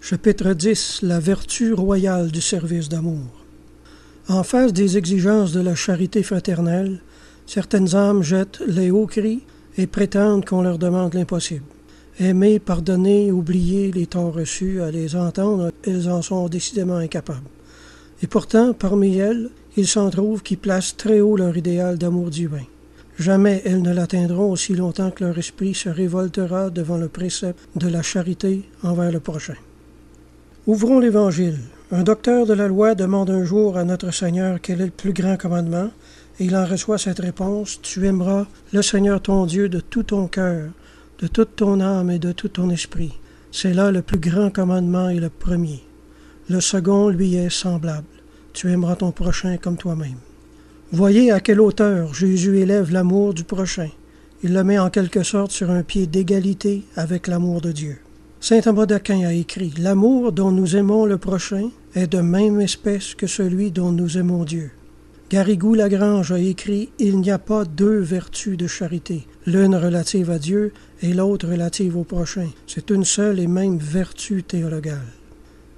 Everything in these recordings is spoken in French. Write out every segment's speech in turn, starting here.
Chapitre 10. La vertu royale du service d'amour. En face des exigences de la charité fraternelle, certaines âmes jettent les hauts cris et prétendent qu'on leur demande l'impossible. Aimer, pardonner, oublier les torts reçus, à les entendre, elles en sont décidément incapables. Et pourtant, parmi elles, il s'en trouve qui placent très haut leur idéal d'amour divin. Jamais elles ne l'atteindront aussi longtemps que leur esprit se révoltera devant le précepte de la charité envers le prochain. Ouvrons l'Évangile. Un docteur de la loi demande un jour à notre Seigneur quel est le plus grand commandement, et il en reçoit cette réponse: « Tu aimeras le Seigneur ton Dieu de tout ton cœur, de toute ton âme et de tout ton esprit. C'est là le plus grand commandement et le premier. Le second lui est semblable. Tu aimeras ton prochain comme toi-même. » Voyez à quelle hauteur Jésus élève l'amour du prochain. Il le met en quelque sorte sur un pied d'égalité avec l'amour de Dieu. Saint Thomas d'Aquin a écrit « L'amour dont nous aimons le prochain est de même espèce que celui dont nous aimons Dieu. » Garrigou-Lagrange a écrit « Il n'y a pas deux vertus de charité, l'une relative à Dieu et l'autre relative au prochain. C'est une seule et même vertu théologale. »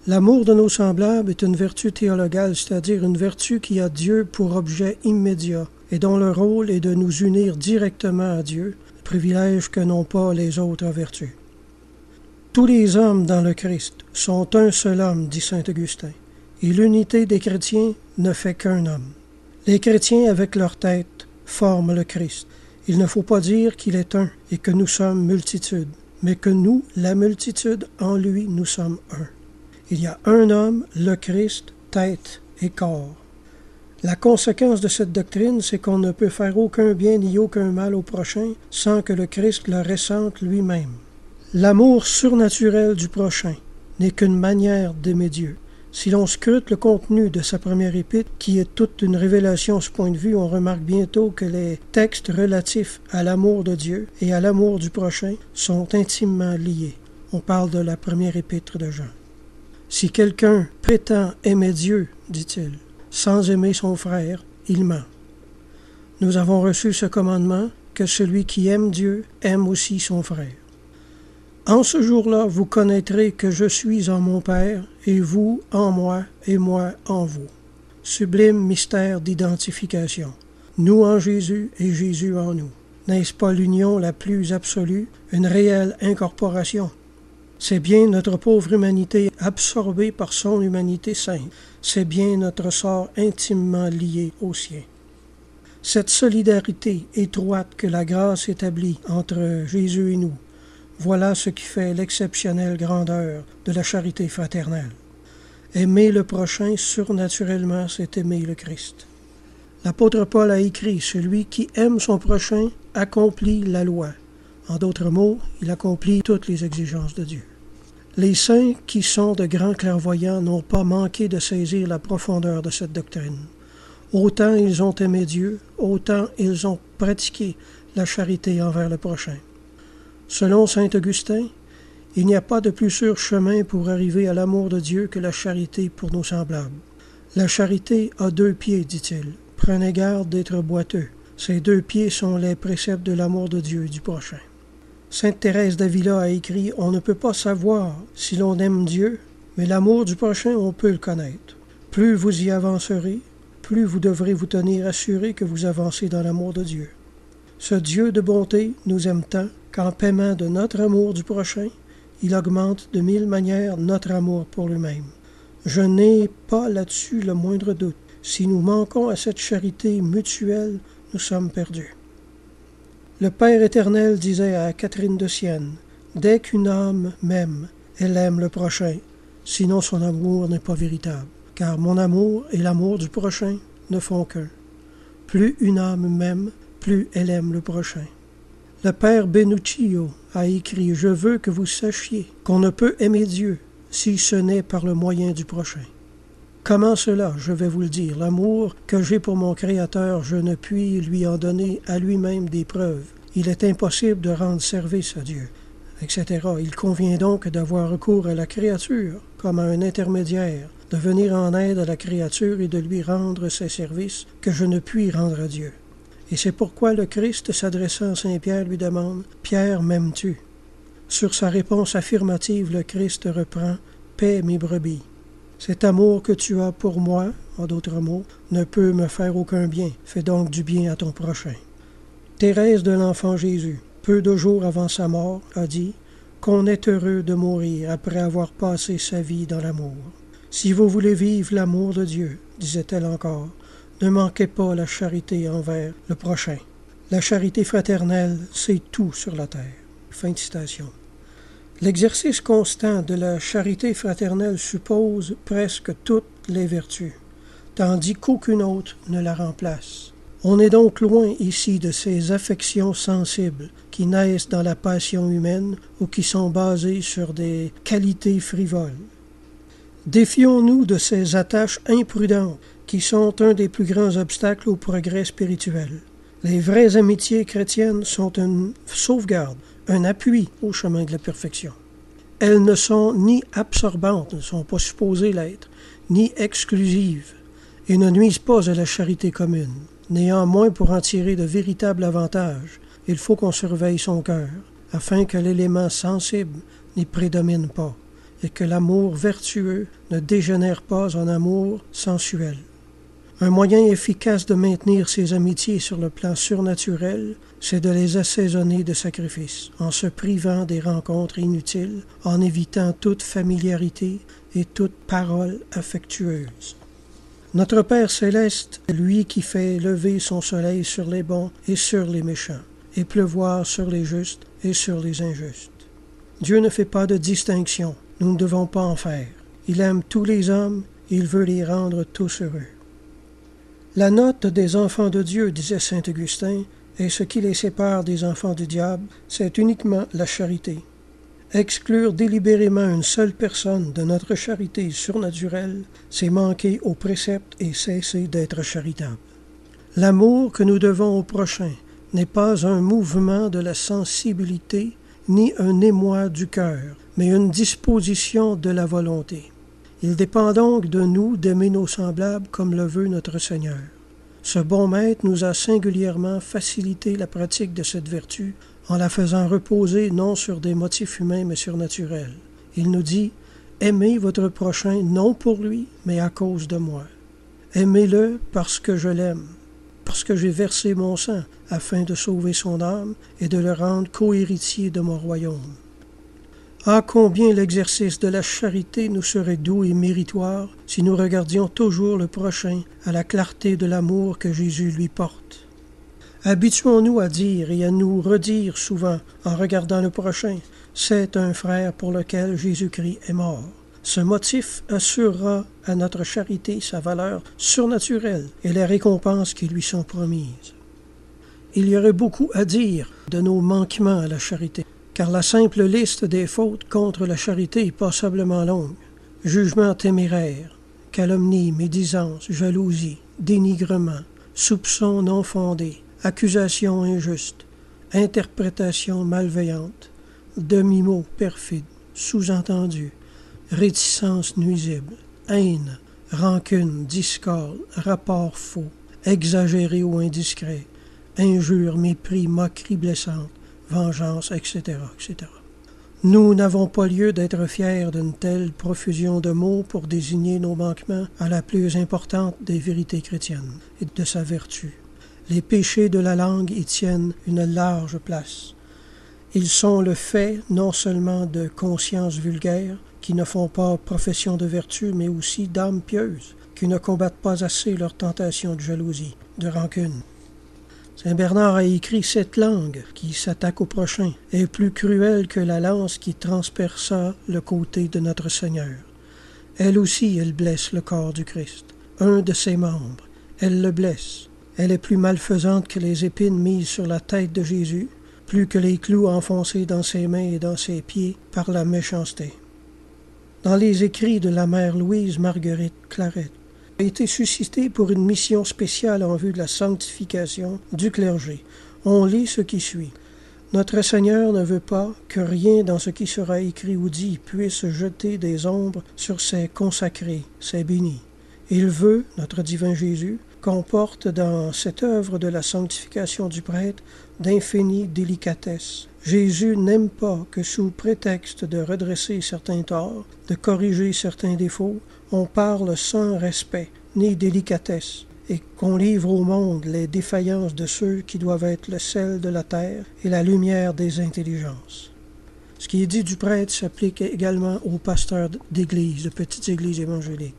L'amour de nos semblables est une vertu théologale, c'est-à-dire une vertu qui a Dieu pour objet immédiat et dont le rôle est de nous unir directement à Dieu, privilège que n'ont pas les autres vertus. Tous les hommes dans le Christ sont un seul homme, dit saint Augustin, et l'unité des chrétiens ne fait qu'un homme. Les chrétiens, avec leur tête, forment le Christ. Il ne faut pas dire qu'il est un et que nous sommes multitude, mais que nous, la multitude, en lui, nous sommes un. Il y a un homme, le Christ, tête et corps. La conséquence de cette doctrine, c'est qu'on ne peut faire aucun bien ni aucun mal au prochain sans que le Christ le ressente lui-même. L'amour surnaturel du prochain n'est qu'une manière d'aimer Dieu. Si l'on scrute le contenu de sa première épître, qui est toute une révélation à ce point de vue, on remarque bientôt que les textes relatifs à l'amour de Dieu et à l'amour du prochain sont intimement liés. On parle de la première épître de Jean. Si quelqu'un prétend aimer Dieu, dit-il, sans aimer son frère, il ment. Nous avons reçu ce commandement que celui qui aime Dieu aime aussi son frère. En ce jour-là, vous connaîtrez que je suis en mon Père, et vous en moi, et moi en vous. Sublime mystère d'identification. Nous en Jésus et Jésus en nous. N'est-ce pas l'union la plus absolue, une réelle incorporation? C'est bien notre pauvre humanité absorbée par son humanité sainte. C'est bien notre sort intimement lié au sien. Cette solidarité étroite que la grâce établit entre Jésus et nous, voilà ce qui fait l'exceptionnelle grandeur de la charité fraternelle. Aimer le prochain surnaturellement, c'est aimer le Christ. L'apôtre Paul a écrit « Celui qui aime son prochain accomplit la loi ». En d'autres mots, il accomplit toutes les exigences de Dieu. Les saints qui sont de grands clairvoyants n'ont pas manqué de saisir la profondeur de cette doctrine. Autant ils ont aimé Dieu, autant ils ont pratiqué la charité envers le prochain. Selon saint Augustin, il n'y a pas de plus sûr chemin pour arriver à l'amour de Dieu que la charité pour nos semblables. La charité a deux pieds, dit-il. Prenez garde d'être boiteux. Ces deux pieds sont les préceptes de l'amour de Dieu et du prochain. Sainte Thérèse d'Avila a écrit « On ne peut pas savoir si l'on aime Dieu, mais l'amour du prochain, on peut le connaître. Plus vous y avancerez, plus vous devrez vous tenir assuré que vous avancez dans l'amour de Dieu. Ce Dieu de bonté nous aime tant qu'en paiement de notre amour du prochain, il augmente de 1000 manières notre amour pour lui-même. Je n'ai pas là-dessus le moindre doute. Si nous manquons à cette charité mutuelle, nous sommes perdus. » Le Père éternel disait à Catherine de Sienne, « Dès qu'une âme m'aime, elle aime le prochain, sinon son amour n'est pas véritable, car mon amour et l'amour du prochain ne font qu'un. Plus une âme m'aime, plus elle aime le prochain. » Le Père Benuccio a écrit « Je veux que vous sachiez qu'on ne peut aimer Dieu si ce n'est par le moyen du prochain. » Comment cela? Je vais vous le dire. L'amour que j'ai pour mon Créateur, je ne puis lui en donner à lui-même des preuves. Il est impossible de rendre service à Dieu, etc. Il convient donc d'avoir recours à la créature comme à un intermédiaire, de venir en aide à la créature et de lui rendre ces services que je ne puis rendre à Dieu. Et c'est pourquoi le Christ, s'adressant à Saint Pierre, lui demande « Pierre, m'aimes-tu » Sur sa réponse affirmative, le Christ reprend « paix mes brebis. Cet amour que tu as pour moi, en d'autres mots, ne peut me faire aucun bien. Fais donc du bien à ton prochain. Thérèse de l'Enfant Jésus, peu de jours avant sa mort, a dit qu'on est heureux de mourir après avoir passé sa vie dans l'amour. Si vous voulez vivre l'amour de Dieu, disait-elle encore, ne manquez pas la charité envers le prochain. La charité fraternelle, c'est tout sur la terre. Fin de citation. L'exercice constant de la charité fraternelle suppose presque toutes les vertus, tandis qu'aucune autre ne la remplace. On est donc loin ici de ces affections sensibles qui naissent dans la passion humaine ou qui sont basées sur des qualités frivoles. Défions-nous de ces attaches imprudentes qui sont un des plus grands obstacles au progrès spirituel. Les vraies amitiés chrétiennes sont une sauvegarde, un appui au chemin de la perfection. Elles ne sont ni absorbantes, ne sont pas supposées l'être, ni exclusives, et ne nuisent pas à la charité commune. Néanmoins, pour en tirer de véritables avantages, il faut qu'on surveille son cœur, afin que l'élément sensible n'y prédomine pas, et que l'amour vertueux ne dégénère pas en amour sensuel. Un moyen efficace de maintenir ces amitiés sur le plan surnaturel, c'est de les assaisonner de sacrifices, en se privant des rencontres inutiles, en évitant toute familiarité et toute parole affectueuse. Notre Père céleste, lui qui fait lever son soleil sur les bons et sur les méchants, et pleuvoir sur les justes et sur les injustes. Dieu ne fait pas de distinction, nous ne devons pas en faire. Il aime tous les hommes, et il veut les rendre tous heureux. La note des enfants de Dieu, disait saint Augustin, et ce qui les sépare des enfants du diable, c'est uniquement la charité. Exclure délibérément une seule personne de notre charité surnaturelle, c'est manquer au précepte et cesser d'être charitable. L'amour que nous devons au prochain n'est pas un mouvement de la sensibilité, ni un émoi du cœur, mais une disposition de la volonté. Il dépend donc de nous d'aimer nos semblables comme le veut notre Seigneur. Ce bon maître nous a singulièrement facilité la pratique de cette vertu en la faisant reposer non sur des motifs humains mais surnaturels. Il nous dit « Aimez votre prochain non pour lui, mais à cause de moi. Aimez-le parce que je l'aime, parce que j'ai versé mon sang afin de sauver son âme et de le rendre co-héritier de mon royaume. » Ah, combien l'exercice de la charité nous serait doux et méritoire si nous regardions toujours le prochain à la clarté de l'amour que Jésus lui porte. Habituons-nous à dire et à nous redire souvent, en regardant le prochain, « C'est un frère pour lequel Jésus-Christ est mort. » Ce motif assurera à notre charité sa valeur surnaturelle et les récompenses qui lui sont promises. Il y aurait beaucoup à dire de nos manquements à la charité, car la simple liste des fautes contre la charité est passablement longue. Jugement téméraire, calomnie, médisance, jalousie, dénigrement, soupçons non fondés, accusations injustes, interprétations malveillantes, demi-mots perfides, sous-entendus, réticences nuisibles, haine, rancune, discorde, rapports faux, exagérés ou indiscrets, injures, mépris, moqueries blessantes, vengeance, etc., etc. Nous n'avons pas lieu d'être fiers d'une telle profusion de mots pour désigner nos manquements à la plus importante des vérités chrétiennes et de sa vertu. Les péchés de la langue y tiennent une large place. Ils sont le fait non seulement de consciences vulgaires qui ne font pas profession de vertu, mais aussi d'âmes pieuses qui ne combattent pas assez leur tentation de jalousie, de rancune. Saint Bernard a écrit « Cette langue qui s'attaque au prochain est plus cruelle que la lance qui transperça le côté de notre Seigneur. Elle aussi, elle blesse le corps du Christ, un de ses membres. Elle le blesse. Elle est plus malfaisante que les épines mises sur la tête de Jésus, plus que les clous enfoncés dans ses mains et dans ses pieds par la méchanceté. » Dans les écrits de la mère Louise Marguerite Claret, a été suscité pour une mission spéciale en vue de la sanctification du clergé. On lit ce qui suit. Notre Seigneur ne veut pas que rien dans ce qui sera écrit ou dit puisse jeter des ombres sur ses consacrés, ses bénis. Il veut, notre divin Jésus, comporte dans cette œuvre de la sanctification du prêtre d'infinies délicatesses. Jésus n'aime pas que sous prétexte de redresser certains torts, de corriger certains défauts, on parle sans respect ni délicatesse, et qu'on livre au monde les défaillances de ceux qui doivent être le sel de la terre et la lumière des intelligences. Ce qui est dit du prêtre s'applique également aux pasteurs d'églises, de petites églises évangéliques.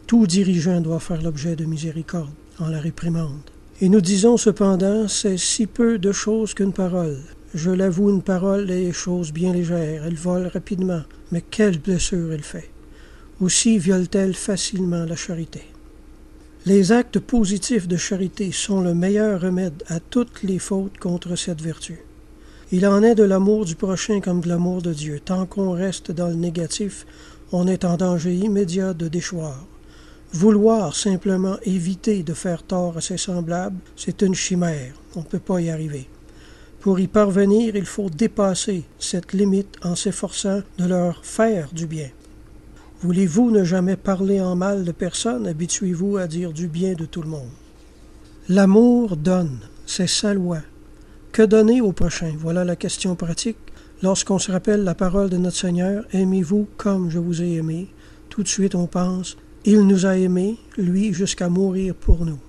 Tout dirigeant doit faire l'objet de miséricorde en la réprimande. Et nous disons cependant, c'est si peu de choses qu'une parole. Je l'avoue, une parole est chose bien légère, elle vole rapidement, mais quelle blessure elle fait. Aussi viole-t-elle facilement la charité. Les actes positifs de charité sont le meilleur remède à toutes les fautes contre cette vertu. Il en est de l'amour du prochain comme de l'amour de Dieu. Tant qu'on reste dans le négatif, on est en danger immédiat de déchoir. Vouloir simplement éviter de faire tort à ses semblables, c'est une chimère. On ne peut pas y arriver. Pour y parvenir, il faut dépasser cette limite en s'efforçant de leur faire du bien. Voulez-vous ne jamais parler en mal de personne? Habituez-vous à dire du bien de tout le monde. L'amour donne, c'est sa loi. Que donner au prochain? Voilà la question pratique. Lorsqu'on se rappelle la parole de notre Seigneur, « Aimez-vous comme je vous ai aimé », tout de suite on pense, « Il nous a aimés, lui, jusqu'à mourir pour nous. »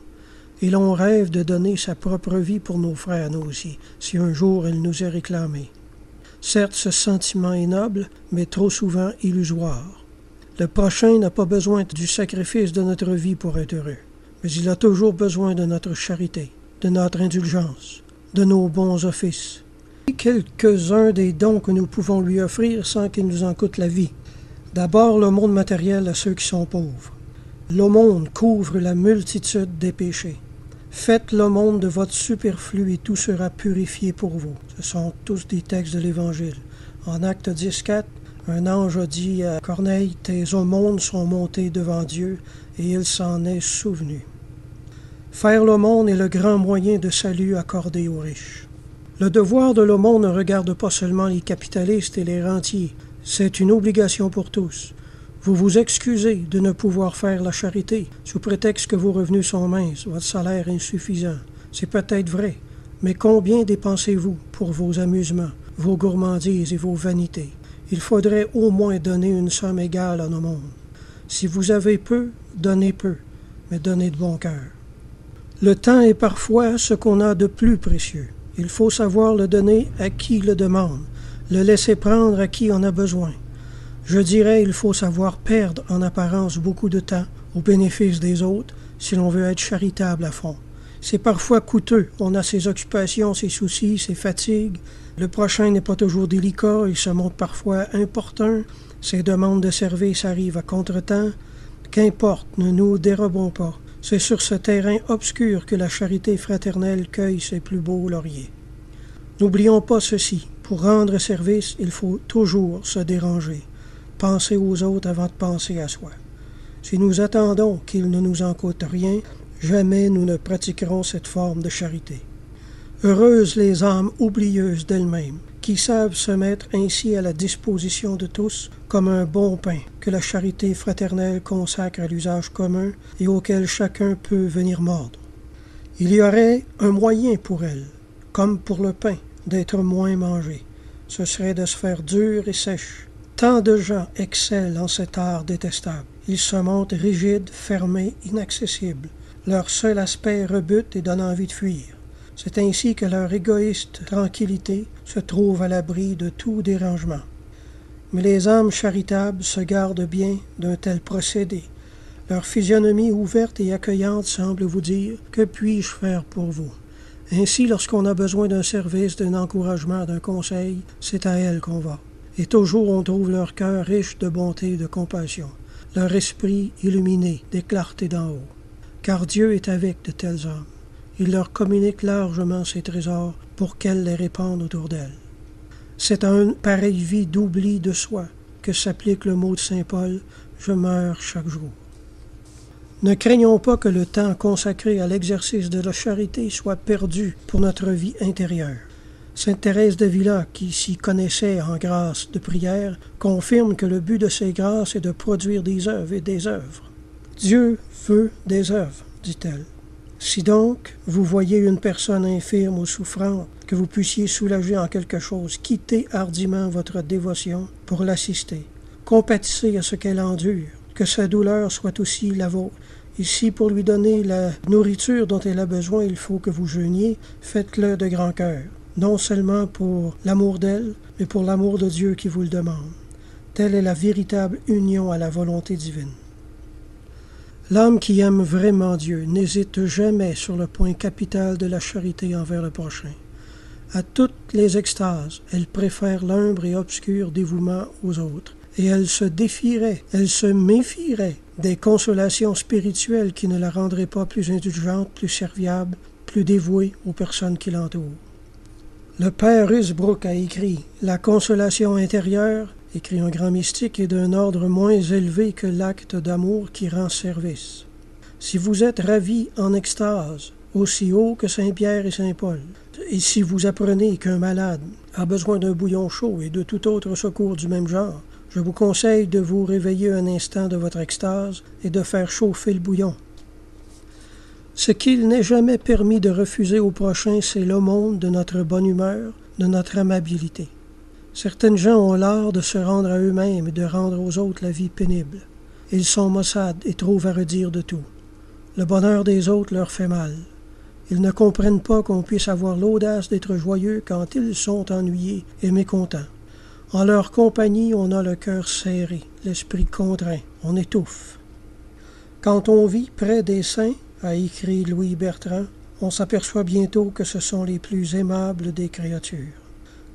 Et l'on rêve de donner sa propre vie pour nos frères, nous aussi, si un jour elle nous est réclamée. Certes, ce sentiment est noble, mais trop souvent illusoire. Le prochain n'a pas besoin du sacrifice de notre vie pour être heureux, mais il a toujours besoin de notre charité, de notre indulgence, de nos bons offices. Quelques-uns des dons que nous pouvons lui offrir sans qu'il nous en coûte la vie. D'abord, l'aumône matérielle à ceux qui sont pauvres. L'aumône couvre la multitude des péchés. Faites l'aumône de votre superflu et tout sera purifié pour vous. Ce sont tous des textes de l'Évangile. En Acte 10:4, un ange a dit à Corneille, « Tes aumônes sont montées devant Dieu, et il s'en est souvenu. » Faire l'aumône est le grand moyen de salut accordé aux riches. Le devoir de l'aumône ne regarde pas seulement les capitalistes et les rentiers. C'est une obligation pour tous. Vous vous excusez de ne pouvoir faire la charité sous prétexte que vos revenus sont minces, votre salaire insuffisant. C'est peut-être vrai, mais combien dépensez-vous pour vos amusements, vos gourmandises et vos vanités? Il faudrait au moins donner une somme égale en aumône. Si vous avez peu, donnez peu, mais donnez de bon cœur. Le temps est parfois ce qu'on a de plus précieux. Il faut savoir le donner à qui le demande, le laisser prendre à qui en a besoin. Je dirais il faut savoir perdre en apparence beaucoup de temps au bénéfice des autres si l'on veut être charitable à fond. C'est parfois coûteux, on a ses occupations, ses soucis, ses fatigues. Le prochain n'est pas toujours délicat, il se montre parfois importun, ses demandes de service arrivent à contretemps. Qu'importe, ne nous dérobons pas. C'est sur ce terrain obscur que la charité fraternelle cueille ses plus beaux lauriers. N'oublions pas ceci, pour rendre service, il faut toujours se déranger. Penser aux autres avant de penser à soi. Si nous attendons qu'il ne nous en coûte rien, jamais nous ne pratiquerons cette forme de charité. Heureuses les âmes oublieuses d'elles-mêmes, qui savent se mettre ainsi à la disposition de tous comme un bon pain que la charité fraternelle consacre à l'usage commun et auquel chacun peut venir mordre. Il y aurait un moyen pour elles, comme pour le pain, d'être moins mangé. Ce serait de se faire dure et sèche. Tant de gens excellent en cet art détestable. Ils se montrent rigides, fermés, inaccessibles. Leur seul aspect rebute et donne envie de fuir. C'est ainsi que leur égoïste tranquillité se trouve à l'abri de tout dérangement. Mais les âmes charitables se gardent bien d'un tel procédé. Leur physionomie ouverte et accueillante semble vous dire « Que puis-je faire pour vous ?» Ainsi, lorsqu'on a besoin d'un service, d'un encouragement, d'un conseil, c'est à elles qu'on va. Et toujours on trouve leur cœur riche de bonté et de compassion, leur esprit illuminé des clartés d'en haut. Car Dieu est avec de telles âmes. Il leur communique largement ses trésors pour qu'elles les répandent autour d'elles. C'est à une pareille vie d'oubli de soi que s'applique le mot de saint Paul « Je meurs chaque jour ». Ne craignons pas que le temps consacré à l'exercice de la charité soit perdu pour notre vie intérieure. Sainte Thérèse d'Avila, qui s'y connaissait en grâce de prière, confirme que le but de ces grâces est de produire des œuvres et des œuvres. Dieu veut des œuvres, dit-elle. Si donc vous voyez une personne infirme ou souffrante, que vous puissiez soulager en quelque chose, quittez hardiment votre dévotion pour l'assister. Compatissez à ce qu'elle endure, que sa douleur soit aussi la vôtre. Et si pour lui donner la nourriture dont elle a besoin, il faut que vous jeûniez, faites-le de grand cœur, non seulement pour l'amour d'elle, mais pour l'amour de Dieu qui vous le demande. Telle est la véritable union à la volonté divine. L'âme qui aime vraiment Dieu n'hésite jamais sur le point capital de la charité envers le prochain. À toutes les extases, elle préfère l'humble et obscur dévouement aux autres, et elle se défierait, elle se méfierait des consolations spirituelles qui ne la rendraient pas plus indulgente, plus serviable, plus dévouée aux personnes qui l'entourent. Le père Rusbrook a écrit « La consolation intérieure, écrit un grand mystique, est d'un ordre moins élevé que l'acte d'amour qui rend service. Si vous êtes ravis en extase, aussi haut que Saint Pierre et Saint Paul, et si vous apprenez qu'un malade a besoin d'un bouillon chaud et de tout autre secours du même genre, je vous conseille de vous réveiller un instant de votre extase et de faire chauffer le bouillon. Ce qu'il n'est jamais permis de refuser au prochain, c'est l'aumône de notre bonne humeur, de notre amabilité. Certaines gens ont l'art de se rendre à eux-mêmes et de rendre aux autres la vie pénible. Ils sont maussades et trouvent à redire de tout. Le bonheur des autres leur fait mal. Ils ne comprennent pas qu'on puisse avoir l'audace d'être joyeux quand ils sont ennuyés et mécontents. En leur compagnie, on a le cœur serré, l'esprit contraint, on étouffe. Quand on vit près des saints, a écrit Louis Bertrand, on s'aperçoit bientôt que ce sont les plus aimables des créatures.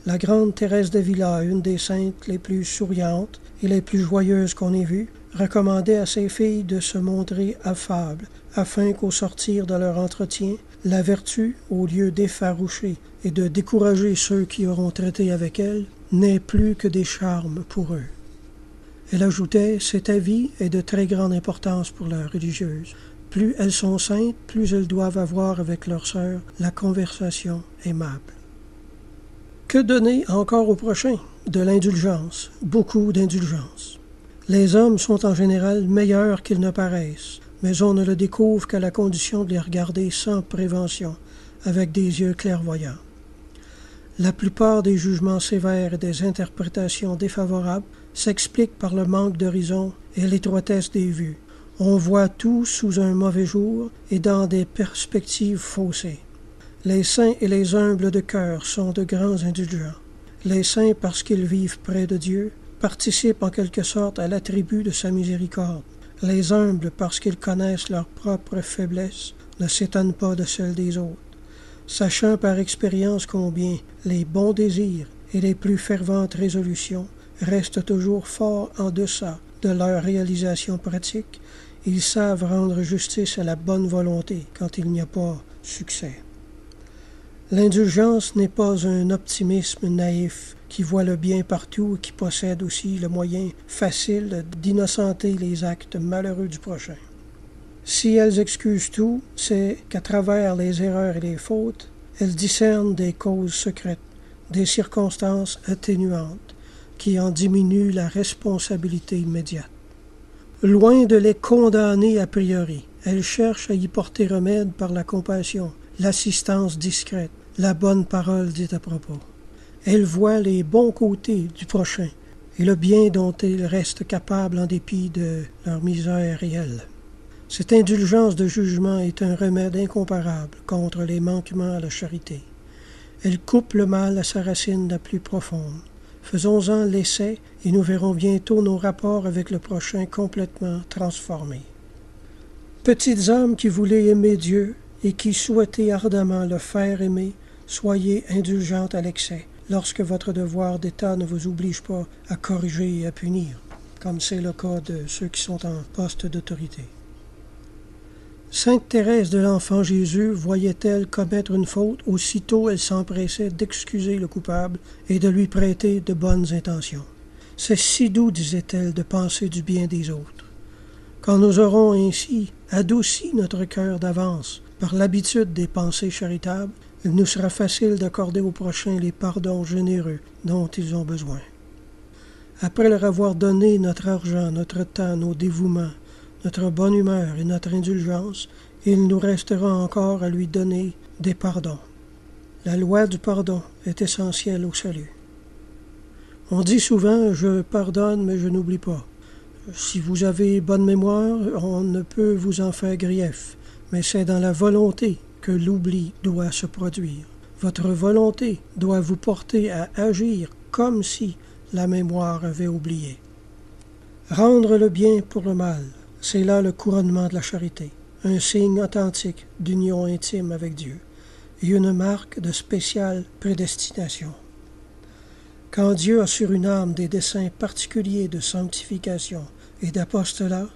La grande Thérèse d'Avila, une des saintes les plus souriantes et les plus joyeuses qu'on ait vues, recommandait à ses filles de se montrer affables, afin qu'au sortir de leur entretien, la vertu, au lieu d'effaroucher et de décourager ceux qui auront traité avec elle, n'ait plus que des charmes pour eux. Elle ajoutait, cet avis est de très grande importance pour la religieuse. Plus elles sont saintes, plus elles doivent avoir avec leurs sœurs la conversation aimable. Que donner encore au prochain? De l'indulgence, beaucoup d'indulgence. Les hommes sont en général meilleurs qu'ils ne paraissent, mais on ne le découvre qu'à la condition de les regarder sans prévention, avec des yeux clairvoyants. La plupart des jugements sévères et des interprétations défavorables s'expliquent par le manque d'horizon et l'étroitesse des vues. On voit tout sous un mauvais jour et dans des perspectives faussées. Les saints et les humbles de cœur sont de grands indulgents. Les saints, parce qu'ils vivent près de Dieu, participent en quelque sorte à l'attribut de sa miséricorde. Les humbles, parce qu'ils connaissent leur propre faiblesse, ne s'étonnent pas de celle des autres. Sachant par expérience combien les bons désirs et les plus ferventes résolutions restent toujours fort en deçà de leur réalisation pratique, ils savent rendre justice à la bonne volonté quand il n'y a pas succès. L'indulgence n'est pas un optimisme naïf qui voit le bien partout et qui possède aussi le moyen facile d'innocenter les actes malheureux du prochain. Si elles excusent tout, c'est qu'à travers les erreurs et les fautes, elles discernent des causes secrètes, des circonstances atténuantes, qui en diminuent la responsabilité immédiate. Loin de les condamner a priori, elles cherchent à y porter remède par la compassion, l'assistance discrète, la bonne parole dite à propos. Elles voient les bons côtés du prochain et le bien dont ils restent capables en dépit de leur misère réelle. Cette indulgence de jugement est un remède incomparable contre les manquements à la charité. Elle coupe le mal à sa racine la plus profonde. Faisons-en l'essai et nous verrons bientôt nos rapports avec le prochain complètement transformés. Petites âmes qui voulez aimer Dieu et qui souhaitez ardemment le faire aimer, soyez indulgentes à l'excès, lorsque votre devoir d'État ne vous oblige pas à corriger et à punir, comme c'est le cas de ceux qui sont en poste d'autorité. Sainte Thérèse de l'Enfant Jésus voyait-elle commettre une faute, aussitôt elle s'empressait d'excuser le coupable et de lui prêter de bonnes intentions. C'est si doux, disait-elle, de penser du bien des autres. Quand nous aurons ainsi adouci notre cœur d'avance par l'habitude des pensées charitables, il nous sera facile d'accorder aux prochains les pardons généreux dont ils ont besoin. Après leur avoir donné notre argent, notre temps, nos dévouements, notre bonne humeur et notre indulgence, il nous restera encore à lui donner des pardons. La loi du pardon est essentielle au salut. On dit souvent « je pardonne, mais je n'oublie pas ». Si vous avez bonne mémoire, on ne peut vous en faire grief, mais c'est dans la volonté que l'oubli doit se produire. Votre volonté doit vous porter à agir comme si la mémoire avait oublié. Rendre le bien pour le mal, c'est là le couronnement de la charité, un signe authentique d'union intime avec Dieu et une marque de spéciale prédestination. Quand Dieu a sur une âme des desseins particuliers de sanctification et d'apostolat,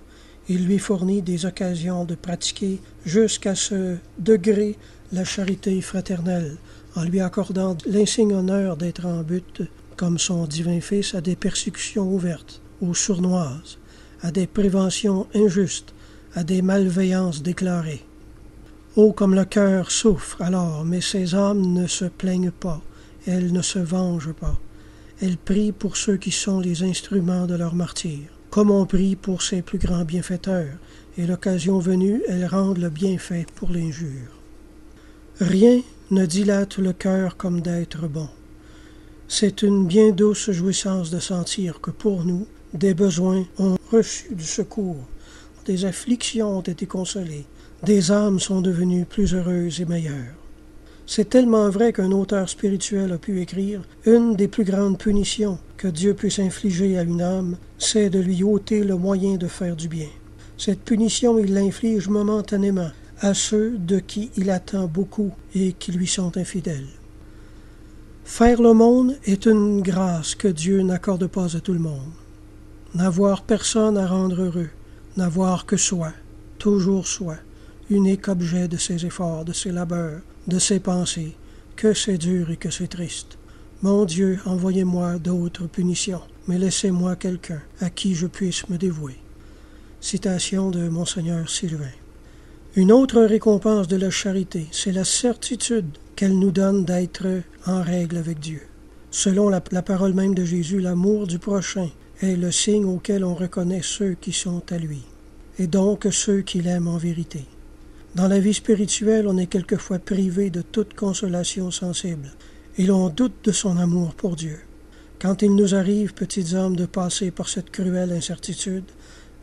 il lui fournit des occasions de pratiquer jusqu'à ce degré la charité fraternelle, en lui accordant l'insigne honneur d'être en but, comme son divin Fils, à des persécutions ouvertes, aux sournoises, à des préventions injustes, à des malveillances déclarées. Oh, comme le cœur souffre alors, mais ces âmes ne se plaignent pas, elles ne se vengent pas. Elles prient pour ceux qui sont les instruments de leur martyre, comme on prie pour ses plus grands bienfaiteurs, et l'occasion venue, elles rendent le bienfait pour l'injure. Rien ne dilate le cœur comme d'être bon. C'est une bien douce jouissance de sentir que pour nous, des besoins ont reçu du secours, des afflictions ont été consolées, des âmes sont devenues plus heureuses et meilleures. C'est tellement vrai qu'un auteur spirituel a pu écrire « Une des plus grandes punitions que Dieu puisse infliger à une âme, c'est de lui ôter le moyen de faire du bien. Cette punition, il l'inflige momentanément à ceux de qui il attend beaucoup et qui lui sont infidèles. » Faire l'aumône est une grâce que Dieu n'accorde pas à tout le monde. N'avoir personne à rendre heureux, n'avoir que soi, toujours soi, unique objet de ses efforts, de ses labeurs, de ses pensées, que c'est dur et que c'est triste. Mon Dieu, envoyez-moi d'autres punitions, mais laissez-moi quelqu'un à qui je puisse me dévouer. Citation de Monseigneur Sylvain. Une autre récompense de la charité, c'est la certitude qu'elle nous donne d'être en règle avec Dieu. Selon la parole même de Jésus, l'amour du prochain est le signe auquel on reconnaît ceux qui sont à lui, et donc ceux qui l'aiment en vérité. Dans la vie spirituelle, on est quelquefois privé de toute consolation sensible, et l'on doute de son amour pour Dieu. Quand il nous arrive, petites âmes, de passer par cette cruelle incertitude,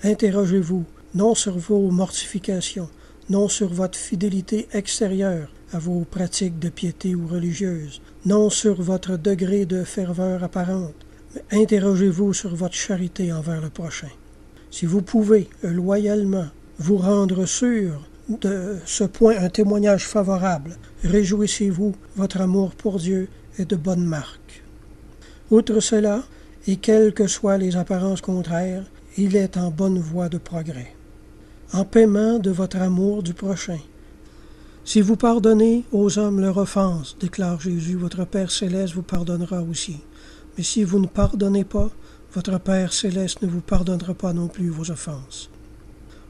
interrogez-vous, non sur vos mortifications, non sur votre fidélité extérieure à vos pratiques de piété ou religieuses, non sur votre degré de ferveur apparente, mais interrogez-vous sur votre charité envers le prochain. Si vous pouvez, loyalement, vous rendre sûr de ce point un témoignage favorable, réjouissez-vous, votre amour pour Dieu est de bonne marque. Outre cela, et quelles que soient les apparences contraires, il est en bonne voie de progrès. En paiement de votre amour du prochain. Si vous pardonnez aux hommes leur offense, déclare Jésus, votre Père céleste vous pardonnera aussi. Mais si vous ne pardonnez pas, votre Père céleste ne vous pardonnera pas non plus vos offenses.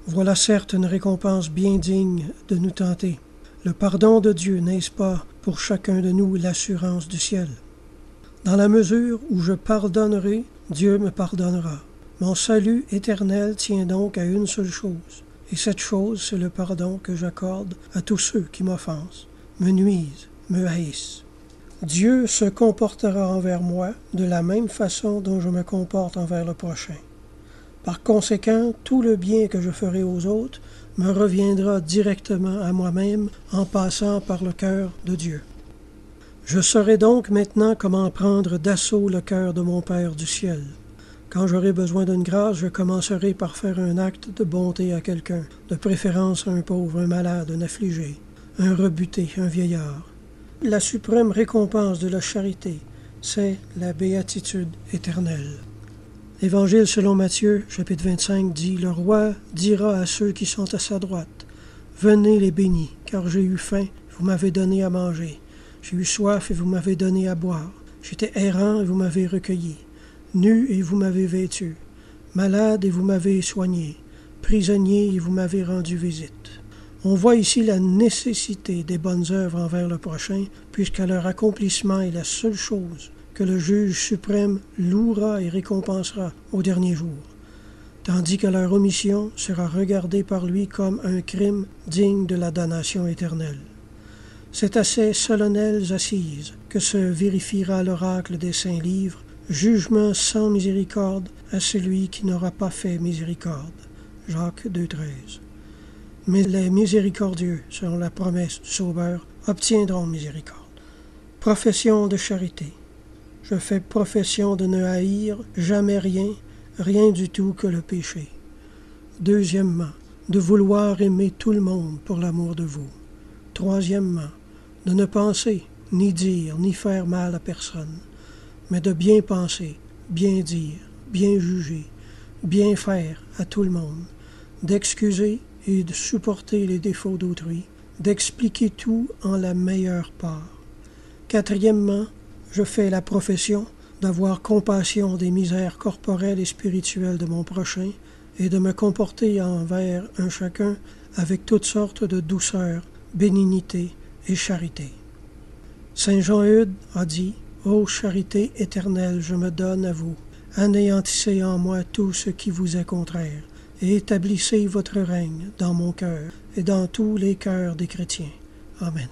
Voilà certes une récompense bien digne de nous tenter. Le pardon de Dieu, n'est-ce pas, pour chacun de nous, l'assurance du ciel? Dans la mesure où je pardonnerai, Dieu me pardonnera. Mon salut éternel tient donc à une seule chose, et cette chose, c'est le pardon que j'accorde à tous ceux qui m'offensent, me nuisent, me haïssent. Dieu se comportera envers moi de la même façon dont je me comporte envers le prochain. Par conséquent, tout le bien que je ferai aux autres me reviendra directement à moi-même en passant par le cœur de Dieu. Je saurai donc maintenant comment prendre d'assaut le cœur de mon Père du ciel. Quand j'aurai besoin d'une grâce, je commencerai par faire un acte de bonté à quelqu'un, de préférence à un pauvre, un malade, un affligé, un rebuté, un vieillard. La suprême récompense de la charité, c'est la béatitude éternelle. L'Évangile selon Matthieu, chapitre 25, dit « Le roi dira à ceux qui sont à sa droite, « Venez les bénis, car j'ai eu faim, vous m'avez donné à manger. J'ai eu soif et vous m'avez donné à boire. J'étais errant et vous m'avez recueilli. Nu et vous m'avez vêtu. Malade et vous m'avez soigné. Prisonnier et vous m'avez rendu visite. » On voit ici la nécessité des bonnes œuvres envers le prochain, puisqu'à leur accomplissement est la seule chose que le juge suprême louera et récompensera au dernier jour. tandis que leur omission sera regardée par lui comme un crime digne de la damnation éternelle. C'est à ces solennelles assises que se vérifiera l'oracle des saints livres, jugement sans miséricorde à celui qui n'aura pas fait miséricorde. Jacques 2,13. Mais les miséricordieux, selon la promesse du Sauveur, obtiendront miséricorde. Profession de charité. Je fais profession de ne haïr jamais rien, rien du tout que le péché. Deuxièmement, de vouloir aimer tout le monde pour l'amour de vous. Troisièmement, de ne penser, ni dire, ni faire mal à personne, mais de bien penser, bien dire, bien juger, bien faire à tout le monde, d'excuser et de supporter les défauts d'autrui, d'expliquer tout en la meilleure part. Quatrièmement, je fais la profession d'avoir compassion des misères corporelles et spirituelles de mon prochain et de me comporter envers un chacun avec toutes sortes de douceur, bénignité et charité. Saint Jean-Eudes a dit « Ô charité éternelle, je me donne à vous. Anéantissez en moi tout ce qui vous est contraire, et établissez votre règne dans mon cœur et dans tous les cœurs des chrétiens. » Amen.